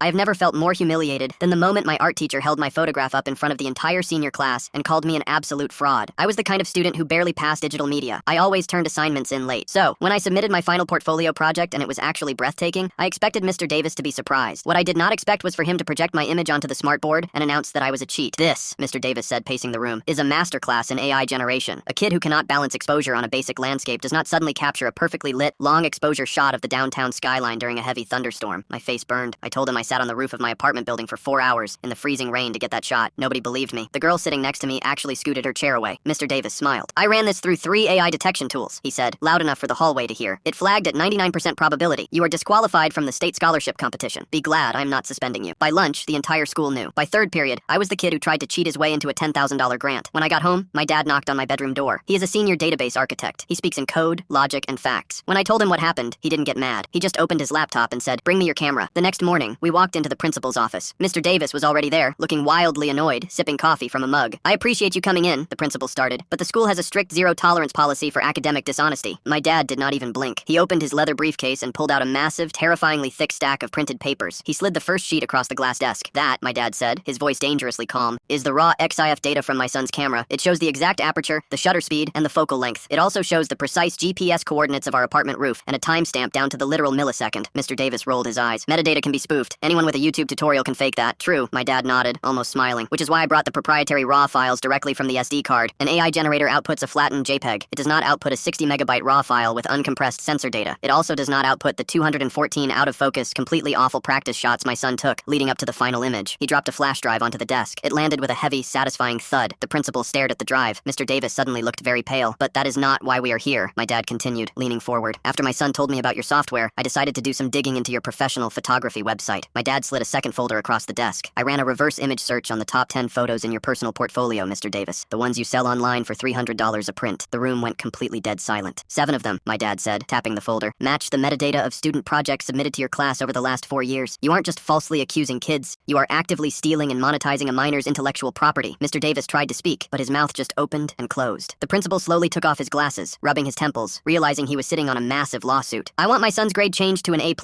I have never felt more humiliated than the moment my art teacher held my photograph up in front of the entire senior class and called me an absolute fraud. I was the kind of student who barely passed digital media. I always turned assignments in late. So, when I submitted my final portfolio project and it was actually breathtaking, I expected Mr. Davis to be surprised. What I did not expect was for him to project my image onto the smartboard and announce that I was a cheat. This, Mr. Davis said, pacing the room, is a masterclass in AI generation. A kid who cannot balance exposure on a basic landscape does not suddenly capture a perfectly lit, long exposure shot of the downtown skyline during a heavy thunderstorm. My face burned. I told him I sat on the roof of my apartment building for 4 hours in the freezing rain to get that shot. Nobody believed me. The girl sitting next to me actually scooted her chair away. Mr. Davis smiled. I ran this through 3 AI detection tools, he said, loud enough for the hallway to hear. It flagged at 99% probability. You are disqualified from the state scholarship competition. Be glad I'm not suspending you. By lunch, the entire school knew. By third period, I was the kid who tried to cheat his way into a $10,000 grant. When I got home, my dad knocked on my bedroom door. He is a senior database architect. He speaks in code, logic, and facts. When I told him what happened, he didn't get mad. He just opened his laptop and said, "Bring me your camera." The next morning, we walked into the principal's office. Mr. Davis was already there, looking wildly annoyed, sipping coffee from a mug. "I appreciate you coming in," the principal started, "but the school has a strict zero-tolerance policy for academic dishonesty." My dad did not even blink. He opened his leather briefcase and pulled out a massive, terrifyingly thick stack of printed papers. He slid the first sheet across the glass desk. "That," my dad said, his voice dangerously calm, "is the raw XIF data from my son's camera. It shows the exact aperture, the shutter speed, and the focal length. It also shows the precise GPS coordinates of our apartment roof and a timestamp down to the literal millisecond." Mr. Davis rolled his eyes. "Metadata can be spoofed. Anyone with a YouTube tutorial can fake that." "True," my dad nodded, almost smiling, "which is why I brought the proprietary RAW files directly from the SD card. An AI generator outputs a flattened JPEG. It does not output a 60 megabyte RAW file with uncompressed sensor data. It also does not output the 214 out-of-focus, completely awful practice shots my son took leading up to the final image." He dropped a flash drive onto the desk. It landed with a heavy, satisfying thud. The principal stared at the drive. Mr. Davis suddenly looked very pale. "But that is not why we are here," my dad continued, leaning forward. "After my son told me about your software, I decided to do some digging into your professional photography website." My dad slid a second folder across the desk. "I ran a reverse image search on the top 10 photos in your personal portfolio, Mr. Davis. The ones you sell online for $300 a print." The room went completely dead silent. "7 of them," my dad said, tapping the folder, "match the metadata of student projects submitted to your class over the last 4 years. You aren't just falsely accusing kids. You are actively stealing and monetizing a minor's intellectual property." Mr. Davis tried to speak, but his mouth just opened and closed. The principal slowly took off his glasses, rubbing his temples, realizing he was sitting on a massive lawsuit. "I want my son's grade changed to an A+,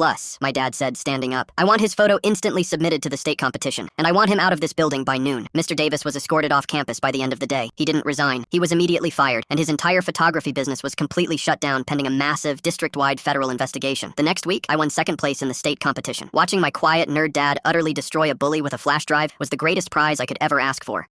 my dad said, standing up. "I want his photo instantly submitted to the state competition, and I want him out of this building by noon." Mr. Davis was escorted off campus by the end of the day. He didn't resign. He was immediately fired, and his entire photography business was completely shut down pending a massive, district-wide federal investigation. The next week, I won second place in the state competition. Watching my quiet nerd dad utterly destroy a bully with a flash drive was the greatest prize I could ever ask for.